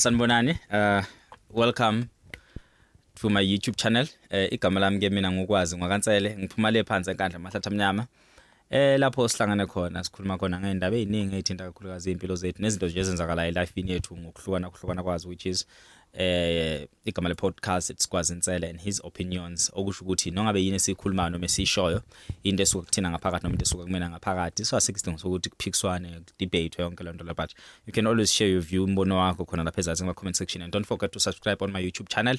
Sanibonani, welcome to my YouTube channel. Igama lami ke mina ngokwazi Kwazi ngiphuma le phansi enkandla amahlathi amnyama. Lapho sihlangana khona sikhuluma khona ngeindaba eziningi ezithinta kakhulukazi impilo zethu nezinto nje ezenzakala elifini yethu ngokuhlukana kwazi, which is igama le podcast it's Kwazi Nsele and his opinions, okusho ukuthi nongabe yini esikhuluma noma esishoyo into esuka kuthina ngaphakathi noma into esuka kumina ngaphakathi, so asikidingo sokuthi kuphikiswane debate yonke le nto le, but you can always share your view, umbono wakho khona lapha ezantsi ngama comment section, and don't forget to subscribe on my YouTube channel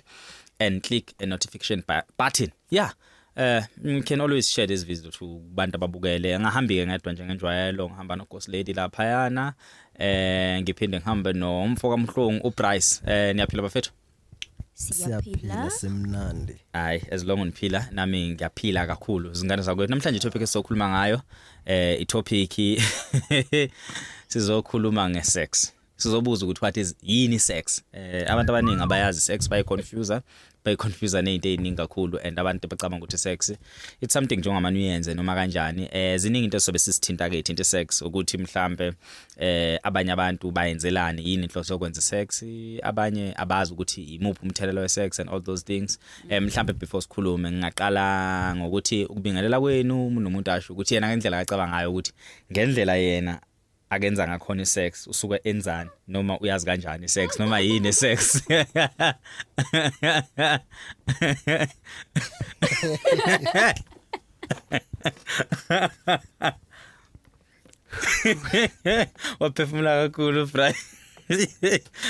and click a notification button. You can always share this video to bantu ababukele. Ngahambi ke ngedwa nje ngenjwayelo, ngihamba no Ghost Lady lapha yana, ngiphinde ngihambe no umfoka Mhlungu uBryce. Niyaphila bafethu? Siyaphila semnandi. Hayi, as long uniphila nami ngiyaphila kakhulu. Zingane zakwethu namhlanje topic esizokhuluma ngayo, topic sizokhuluma ngesex. Sizobuza ukuthi what is yini sex. Abantu abaningi abayazi sex, bayiconfuse nezinto eziningi kakhulu, and abantu becabanga ukuthi sex it's something njengoba uyenze noma kanjani. Ziningi into sobe sisithinta ke into sex, ukuthi mhlambe abanye abantu bayenzelani yini inhloso yokwenza sex, abanye abazi ukuthi imuphi umthelelo we sex and all those things. Mhlambe before sikhulume ngaqala ngokuthi ukubingelela kwenu nomuntu asho ukuthi yena ngendlela acabanga ngayo ukuthi ngendlela yena agenza ngakhona sex usuke enzani noma uyazi kanjani sex noma yini sex. Waphefumula kakhulu Brian.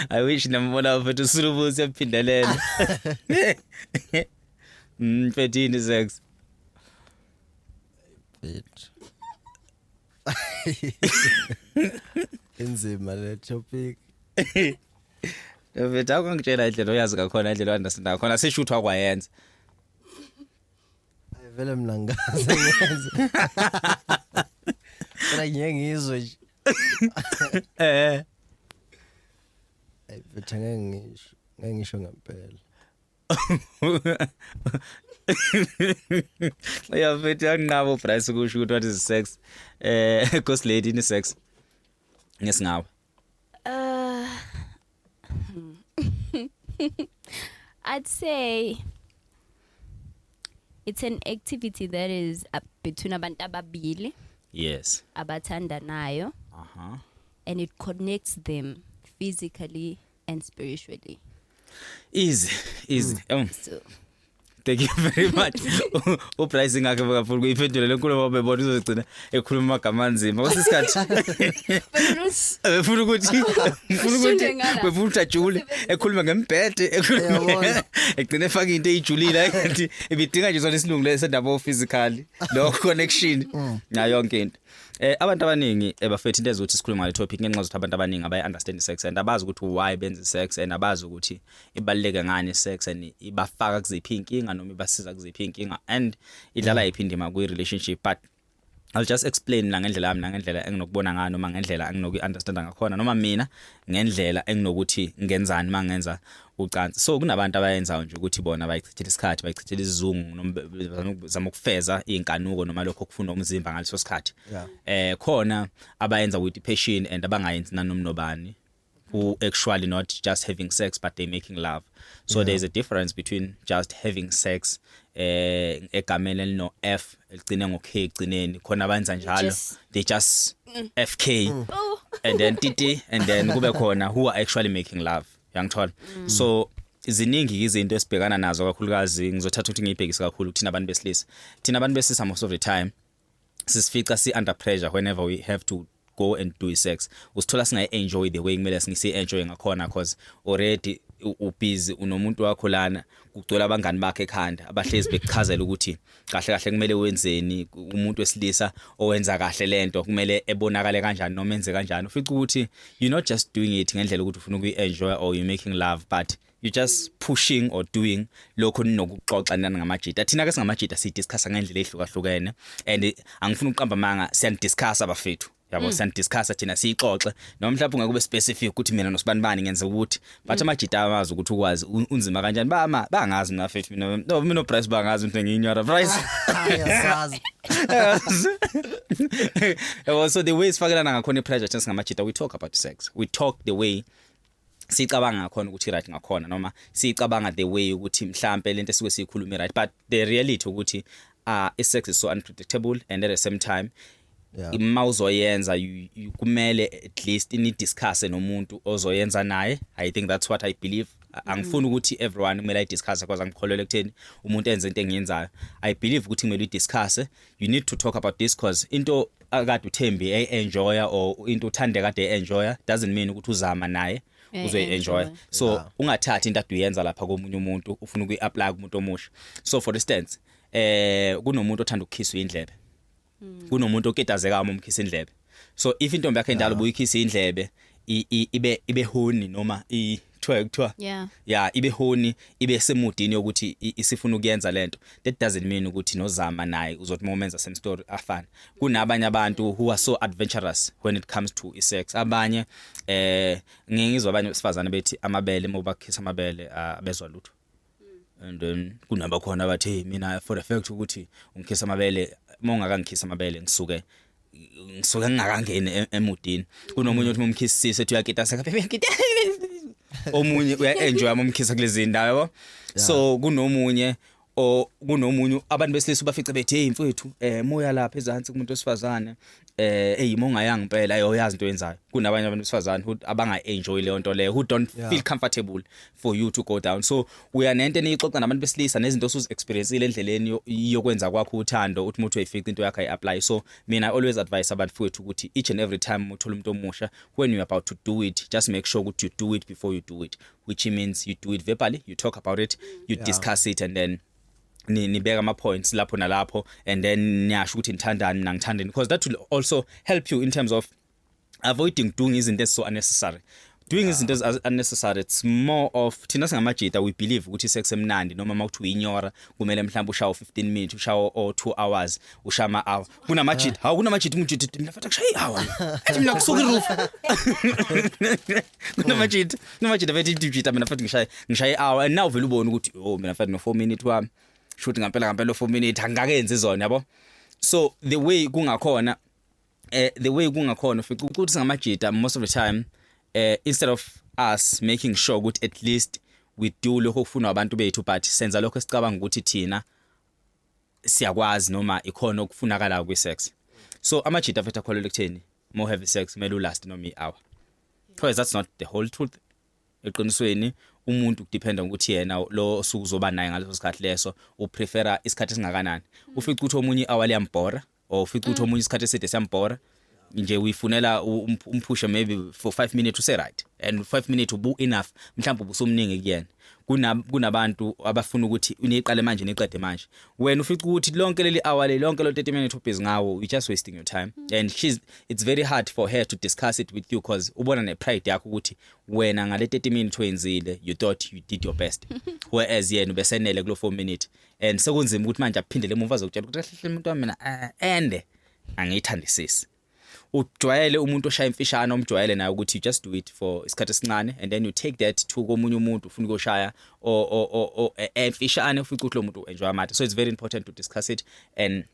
I wish nambona ufethu sulubuzi yaphindelela. Mfetini sex. Inzima le topic. Mfethu akungitshela indlela oyazi ngakhona, indlela understand ngakhona seshuthwa kwayenza. Ayivele mina ngazi ngenza. Kodwa ngiyengizwe nje. Ayivele ngengisho ngempela. Yeah, but yanginqaba uBryce ukusho ukuthi what is sex. Ghost Lady in sex. Ngesingawe. I'd say it's an activity that is between abantu ababili. Yes. Abathandanayo. And it connects them physically and spiritually. Easy. So Thank you very much. Uprice ngakhe bakafuthi kuyiphendula lenkulumo bebona uzogcina ekhuluma amagama anzima kwesisikhathi. Befuna ukuthi befuna jule ekhuluma ngemphethe egcina efaka into ejulile ngathi ibidinga nje zona isilungu lesendaba physically no connection na yonke into. Abantu abaningi bafethu into ezokuthi sikhuluma ngale topic ngenxa zokuthi abantu abaningi abayi understand sex and abazi ukuthi why benza sex and abazi ukuthi ibaluleke ngani sex and ibafaka kuziphi inkinga noma ibasiza kuziphi inkinga and idlala iphi indima kwi relationship. But I'll just explain ngendlela yami ngendlela enginokubona ngayo noma ngendlela enginoku-understand ngakhona noma mina ngendlela enginokuthi ngenzani mangenza ucansi. So kunabantu abayenzayo nje ukuthi bona bayichithela isikhathi, bayichithela isizungu noma zama ukufeza inkanuko noma lokho kufuna umzimba ngaleso sikhathi. Khona abayenza with passion and abangayenzi nanomnobani, who actually not just having sex but they making love. So there's a difference between just having sex egameni elino F eligcine ngo-K egcineni, khona abenza njalo they just FK and then TT and then kube khona who are actually making love, yangithola. So iziningi izinto esibhekana nazo kakhulukazi ngizothatha ukuthi ngiyibhekise kakhulu kuthina abantu besilisa. Thina abantu besilisa most of the time sisifica under pressure whenever we have to go and do sex. Usithola singayi-enjoy the way kumele singisi-enjoy ngakhona because already ubusy unomuntu wakho lana, kucela abangani bakhe ekhanda abahlezi bekuchazela ukuthi kahle kahle kumele wenzeni, umuntu wesilisa owenza kahle lento kumele ebonakale kanjani noma enze kanjani. Ufica ukuthi you're not just doing it ngendlela ukuthi ufuna ukuyi-enjoy or you're making love, but you're just pushing or doing lokho ninokuxoxa nani ngamajita. Thina ke singamajita sidiscuss ngendlela ehlukahlukene and angifuni ukuqamba manga siyandiscuss abafethu. Yabo siyandiscuss thina siyixoxe noma mhlawumbe ungakube specific ukuthi mina nosibani bani ngenza ukuthi but amajita amazi ukuthi ukwazi unzima kanjani bangazi mina fethu mina no mina Price bangazi into ngiyinyora Price. Ayasazi. So the way isifakelana ngakhona ipressure thina singamajita, we talk about sex, we talk the way sicabanga khona ukuthi right ngakhona noma sicabanga the way ukuthi mhlambe lento esike sikhuluma right, but the reality ukuthi sex is so unpredictable, and at the same time imawuzoyenza kumele at least ni discuss nomuntu ozoyenza naye. I think that's what I believe. Angifuni ukuthi everyone kumele discuss because angikholelwa ekutheni umuntu enze into engiyenzayo. I believe ukuthi kumele discuss, you need to talk about this because into akade uThembi enjoy or into uthande kade enjoy doesn't mean ukuthi uzama naye uzoyenjoy. So ungathathi into ade uyenza lapha komunye umuntu ufuna ukuyi-apply kumuntu omusha. So for instance kunomuntu othanda ukukhisa indlebe, kunomuntu oketazeka uma umkhisa indlebe. So if intombi yakhe endala ubuyikhisa indlebe ibe honi noma kuthiwa ibe honi, ibe semudini yokuthi isifuna ukuyenza lento, that doesn't mean ukuthi nozama naye uzothi momenza same story afana. Kunabanye abantu who are so adventurous when it comes to sex. Abanye ngingizwa abanye besifazana bethi amabele mobakhisa amabele bezwa lutho. And then kunaba khona bathi hey mina for the fact ukuthi ungikhisa amabele mongakangikhisa amabele ngisuke ngingakangeni emudini. Kunomunye uthi umkhisise ethi uyakita saka omunye uya-enjoy umkhisa kulezi ndawo yabo. So kunomunye abantu besilisa bafice bethi hey mfowethu moya lapha ezansi kumuntu osifazane hey mongayanga impela ayoyazi into yenzayo. Kunabanye abantu besifazane who abanga-enjoy leyo nto leyo, who don't feel comfortable for you to go down. So uyanento enixoxa nabantu besilisa nezinto osuzi-experienceile endleleni yokwenza kwakho uthando uthi umuntu uyifica into yakhe ayi-apply. So mina I always advise abantu fowethu ukuthi each and every time uthola umuntu omusha, when you're about to do it, just make sure ukuthi you do it before you do it, which means you do it verbally, you talk about it, you discuss it, and then nibeka ama points lapho nalapho, and then niyasho ukuthi nithandani mina ngithandeni, because that will also help you in terms of avoiding doing izinto so unnecessary. Doing izinto as unnecessary, it's more of thina singamajita we believe ukuthi sex emnandi noma mawuthi uyinyora kumele mhlawumbe ushawo 15 minutes ushawo or 2 hours ushama hour. Kunamajita kunamajita umjita mina mfata kushaya hour ethi mina kusuka iroof. kunamajita bethi dijita mina mfata ngishaye hour, and now vele ubone ukuthi mina mfata no 4 minutes wami shoot ngampela 4 minutes angakenzi zona yabo. So the way kungakhona ufika ukuthi singamajita most of the time instead of us making sure ukuthi at least we do lokho kufuna abantu bethu, but senza lokho esicabanga ukuthi thina siyakwazi noma ikhona okufunakala kwi sex. So amajita afetha kholelwa ekutheni more heavy sex mele ulast noma i-hour, because that's not the whole truth. Eqinisweni umuntu kudependa ukuthi yena lo osuku uzoba naye ngaleso sikhathi leso uprefera isikhathi singakanani. Ufica ukuthi omunye i-hour liyambora or ufica ukuthi omunye isikhathi eside siyambora, nje uyifunela umphusha maybe for 5 minutes use right, and 5 minutes ubu enough mhlawumbe ubusomningi kuyena. Kunabantu abafuna ukuthi uniqale manje niqede manje, wena ufica ukuthi lonke leli hour lonke lo 30 minutes ubhizi ngawo, you just wasting your time. And it's very hard for her to discuss it with you because ubona ne pride yakho ukuthi wena ngale 30 minutes wenzile, you thought you did your best, whereas yena ubesenele kulo 4 minutes, and sekunzima ukuthi manje aphindele emuva azokutshela ukuthi umuntu wami mina ende angiyithandisisi. Ujwayele umuntu oshaya imfishana umjwayele naye ukuthi you just do it for isikhathi esincane, and then you take that to komunye umuntu ufuna ukushaya o emfishane ufica ukuthi lo muntu enjoy amata. So it's very important to discuss it and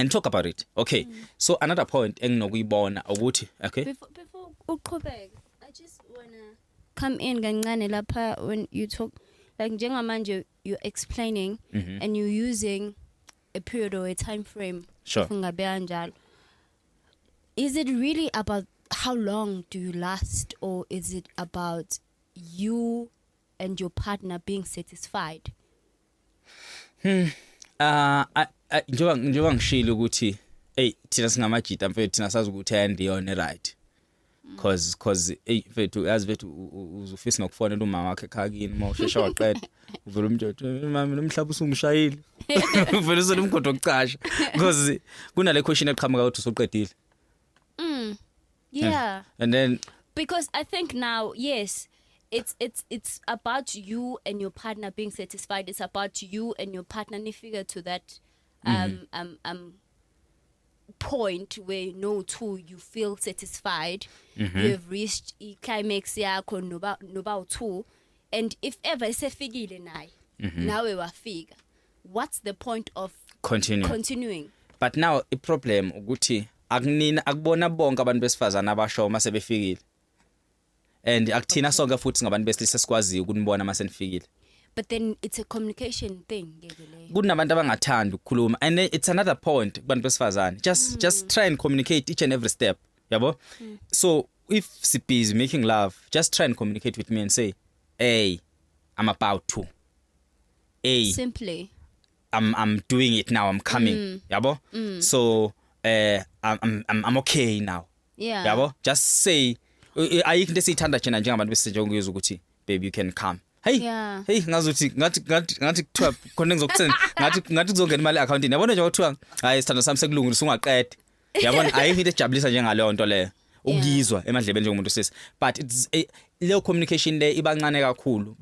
talk about it. Okay. So another point enginokuyibona ukuthi okay before uqhubeka, I just wanna come in kancane lapha when you talk like njengamanje you're explaining and you're using a period or a time frame. Sure. Njalo. Is it really about how long do you last, or is it about you and your partner being satisfied? Njengoba ngishilo ukuthi hey thina singamajita mfethu thina sazi ukuthi ayandiyona right, cause hey mfethu yazi mfethu uzufisa nokufonela umama wakhe ekhakini mawushesha waqeda uvela umjojo mama nomhlaba usungishayile uvela usomgodo okucasha, because kunale question eqhamuka ukuthi usoqedile. Yeah. And then because I think now, yes, it's about you and your partner being satisfied. It's about you and your partner figure to that point where you feel satisfied. You have reached a climax yakho noba two, and if ever sefikile naye nawe wafika, what's the point of continuing? But now a problem ukuthi akunina akubona bonke abantu besifazana abasho mase befikile. and akuthina sonke futhi singabantu besilisa sikwazi ukunibona mase nifikile. But then it's a communication thing ngeke le. Kunabantu abangathanda ukukhuluma, and it's another point kubantu besifazane. Just try and communicate each and every step, yabo? So if si busy making love, just try and communicate with me and say, "Hey, I'm about to. Hey, Simply. I'm doing it now. I'm coming." Yabo? So I'm okay now. Yeah. Yabo? Just say ayikho into esithanda thina njengabantu besenje ukuyizwa ukuthi babe you can come. Hey, Yeah. hey, ngazuthi ngathi kuthiwa khona ngizokuthena ngathi kuzongena imali accountini. Yabona nje ukuthiwa hayi sithando sami sekulungile usungaqede. Yabona ayikho into ejabulisa njengaleyo nto leyo. Ukuyizwa emadlebeni njengomuntu sisi. But it's leyo communication le ibancane kakhulu.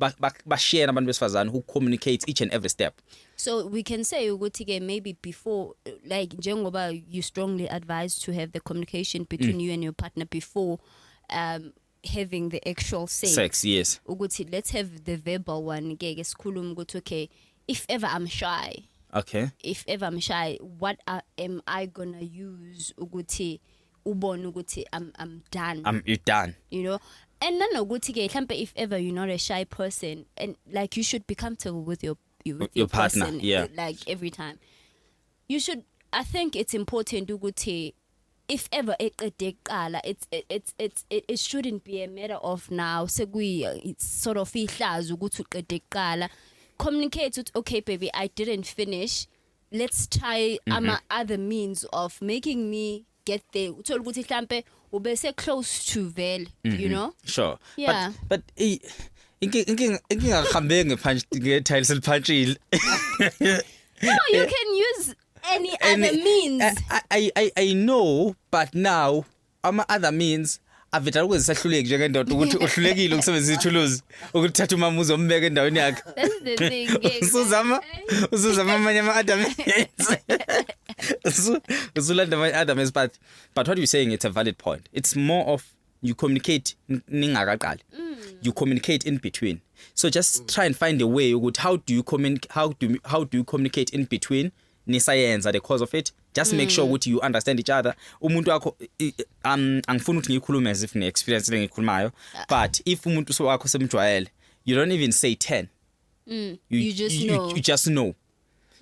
Ba share nabantu besifazane who communicate each and every step. So we can say ukuthi ke maybe before, like njengoba you strongly advise to have the communication between you and your partner before having the actual sex. Yes. Ukuthi let's have the verbal one ke sikhuluma ukuthi okay, if ever I'm shy. Okay. If ever I'm shy, what am I gonna use ukuthi ubone ukuthi I'm done. You're done. You know? And nanokuthi ke mhlambe if ever you're not a shy person and like you should be comfortable with your partner, person, yeah. like every time. You should, I think it's important ukuthi if ever eqede qala it shouldn't be a matter of now it's sort of ihlazo ukuthi uqede qala. Communicate with, okay baby, I didn't finish, let's try other means of making me get there. Uthola ukuthi mhlambe ubese close to vele, you know? Sure. Yeah. But inkinga ngihambe nge-tile seliphanchile. No, you can use any other means. I know, but now other means avela ukwezisahluleki njengendoda ukuthi uhlulekile ukusebenzisa ithuluzi ukuthatha umama uzombeka endaweni yakhe. That's the thing. Usuzama amanye ama-other means. Usulanda ama-other means, but what you're saying, it's a valid point. It's more of you communicate ningakaqali. You communicate in between. So just try and find a way ukuthi how do you communicate in between nisayenza the cause of it. Just make sure ukuthi you understand each other. Umuntu wakho angifuni ukuthi ngikhulume as if ne experience lengikhulumayo, but if umuntu wakho semjwayele, you don't even say 10. You just know. You just know.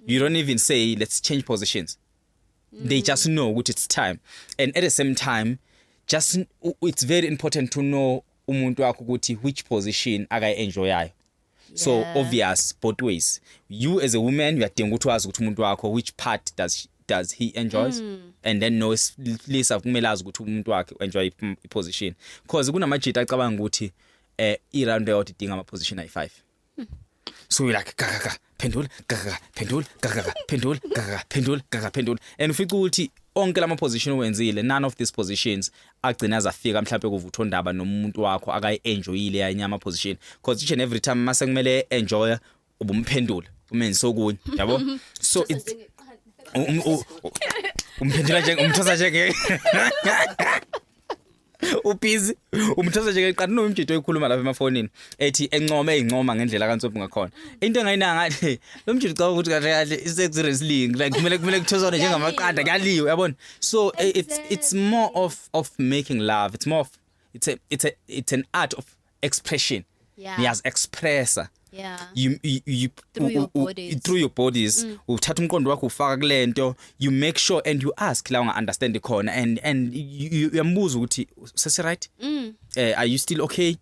You don't even say let's change positions. They just know what it's time. And at the same time, just it's very important to know umuntu wakho ukuthi which position akayenjoyayo. So obvious both ways. You as a woman, you are thinking ukuthi wazi ukuthi umuntu wakho which part does he enjoys, and then knows lisa kumele azi ukuthi umuntu wakhe enjoy I position, because kunamajita acabanga ukuthi i-round out idinga ama position ayi5. So you like gaga pendula gaga pendula gaga pendula gaga pendula gaga pendula, and ufica ukuthi onke lama position wenzile, none of these positions agcina azafika mhlawumbe kuvutho ndaba nomuntu wakho akayi-enjoyile yanyama position, because each and every time mase kumele enjoy ubumphendula umenze sokunye, yabo. So it's umphendula nje umthosa nje ubhizi umthosa nje qani nomjito ekhuluma lapha emafonini ethi encoma ngendlela kaNtsophi ngakhona. Into engayinanga ngathi lo mjito cha ukuthi kahle isex wrestling, like kumele kuthozane njengamaqanda kuyaliwe, yabona. So it's more of making love. It's more of it's an art of expression. Niyaz expressa. Yeah. You through your bodies uthatha umqondo wakho ufaka kulento, you make sure and you ask la unga understand khona, and you yambuza ukuthi sesi right, are you still okay,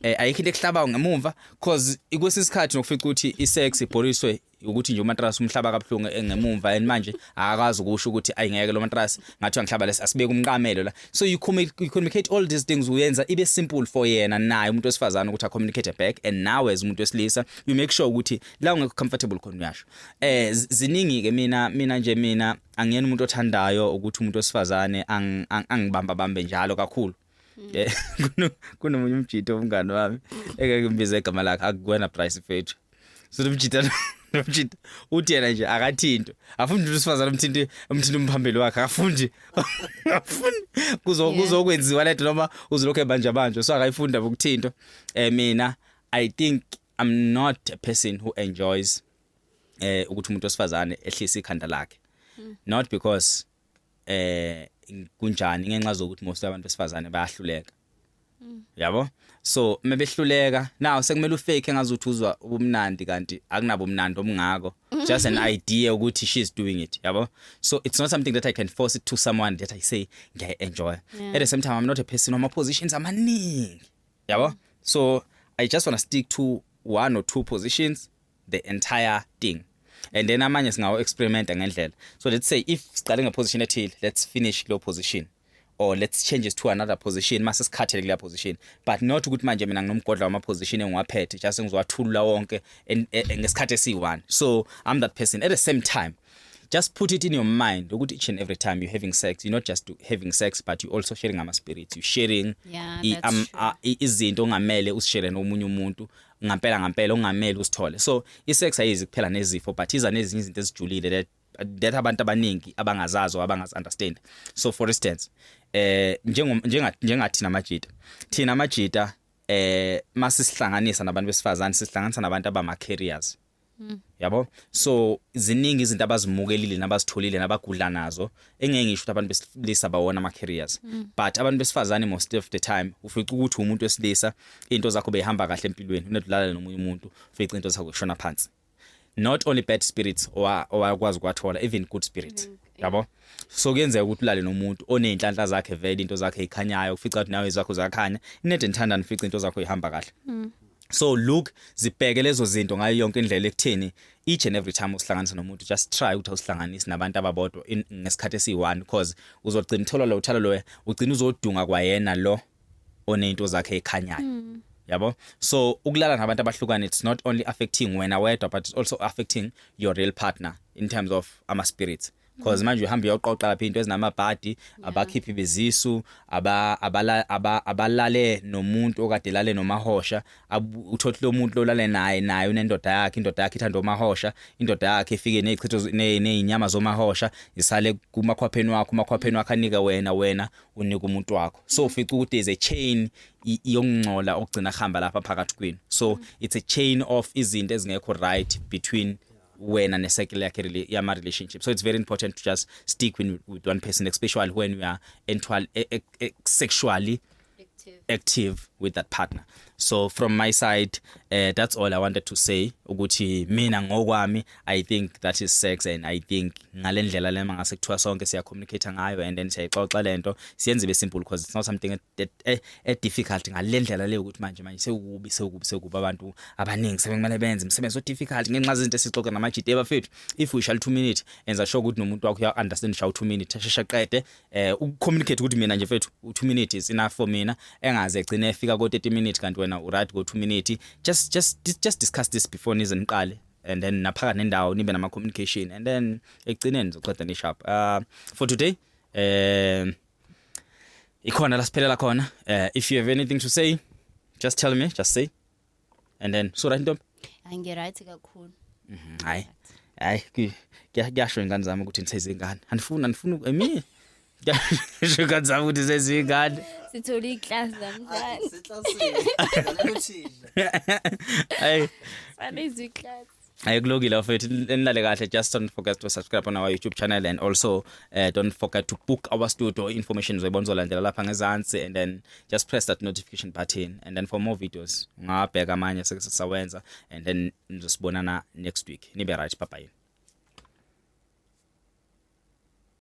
ayikho into ehlaba ngemuva, because ikwesisikhathi nokufica ukuthi isex ibhoriswe ukuthi nje umatrasi umhlaba kabuhlungu engemumva, and manje akakazi ukusho ukuthi ayingeke lo matrasi ngathi ngihlaba lesi asibeke umqamelo la. So you communicate all these things, uyenza ibe simple for yena naye umuntu wesifazana ukuthi communicate back, and nawe as umuntu wesilisa you make sure ukuthi la ungekho comfortable khona uyasho. Ziningi ke mina angiyena umuntu othandayo ukuthi umuntu wesifazane angibamba bambe njalo kakhulu. Kunomunye umjito umngane wami ekeke mbize igama lakhe akuwena price fethu. So umjita uthi yena nje akathinto afundi usifazana umthinto umphambili wakhe afundi kuzokwenziwa letho noma uzolokho ebanje, so akayifunda ukuthinto. Mina I think I'm not a person who enjoys ukuthi umuntu osifazane ehlisa ikhanda lakhe, not because kunjani ngenxa zokuthi most abantu besifazane bayahluleka. yabo so mebehluleka now sekumele ufake engazuthi uzwa ubumnandi kanti akunabo umnandi omngako just an idea ukuthi she's doing it yabo so it's not something that I can force it to someone that I say ngiya enjoy at the same time I'm not a person on my positions amaningi yabo so I just want to stick to one or two positions the entire thing and then amanye singawo experiment ngendlela so let's say if siqale ngeposition ethile let's finish lo position or let's change it to another position mase sikhathele kule position but not ukuthi manje mina nginomgodla wama position engiwaphethe just ngizowathulula wonke ngesikhathi esi1 so I'm that person at the same time just put it in your mind ukuthi each and every time you're having sex you're not just having sex but you also sharing ama spirit you sharing izinto ongamele usishare nomunye umuntu ngampela ongamele usithole so isex ayizi kuphela nezifo but iza nezinye izinto ezijulile that abantu abaningi abangazazo abangazi-understand so for instance njengathi namajita thina amajita masisihlanganisa nabantu besifazane sihlanganisa nabantu abama carriers yabo so ziningi izinto abazimukelile nabazitholile nabagudla nazo engeke ngisho ukuthi abantu besilisa bawona ama carriers but abantu besifazane most of the time ufica ukuthi umuntu wesilisa into zakho behamba kahle empilweni unedlala nomunye umuntu ufica into zakho kushona phansi not only bad spirits owakwazi kwathola even good spirits yabo so kuyenzeka ukuthi ulale nomuntu onenhlanhla zakhe vele into zakhe ikhanyayo ufica ukuthi nawe zakho zakhanya inede nthandana ufica into zakho ihamba kahle so look zibheke lezo zinto ngayo yonke indlela ekutheni each and every time usihlanganisa nomuntu just try ukuthi usihlanganise nabantu ababodwa ngesikhathi esi1 because uzogcina uthola lo uthalo lo ugcina uzodunga kwayena lo onento zakhe ekhanyayo yabo so ukulala nabantu abahlukana it's not only affecting wena wedwa but it's also affecting your real partner in terms of ama spirits because manje uhamba uyoqoqa lapha into ezinamabhadi abakhiphi bezisu abalale nomuntu okade lale nomahosha uthothi lo muntu lolale naye unendoda yakhe indoda yakhe ithanda omahosha indoda yakhe ifike nezichitho nezinyama zomahosha isale kumakhwapheni wakho anika wena unika umuntu wakho so ufica ukuthi there's a chain iyongcola okugcina hamba lapha phakathi kwenu so it's a chain of izinto ezingekho right between wena necycle yakhe yama relationship so it's very important to just stick with one person especially when we are sexually active with that partner so from my side that's all I wanted to say ukuthi mina ngokwami I think that is sex and I think ngalendlela lema ngase kuthiwa sonke siya communicate ngayo and then siyayixoxa lento siyenze be simple because it's not something difficult ngalendlela le ukuthi manje sekukubi abantu abaningi sebekumele benze umsebenzi so difficult ngenxa izinto esixoxa namajite bafethu if we shall 2 minutes enza sure ukuthi nomuntu wakho uya understand shall 2 minutes ashesha qede ucommunicate ukuthi mina nje mfethu 2 minutes is enough for mina engaze egcine efika ko 30 minutes kanti wena right go 2 minutes just discuss this before nize niqale and then naphaka nendawo nibe nama communication and then egcineni nizoqeda ni sharp for today ikhona la siphelela khona if you have anything to say just tell me just say and then so right ntombi angiright kakhulu hayi kuyasho ingane zami ukuthi niseze ingane anifuna emi ngiyasho zami ukuthi niseze ingane sithole iclass namhlanje siclassini hayi sanizwe class ayikulungile mfethu enilale kahle just don't forget to subscribe on our YouTube channel and also don't forget to book our studio information zoyibona uzolandela lapha ngezansi and then just press that notification button and then for more videos ngabheka amanye sekusawenza and then nizosibonana next week nibe right bye bye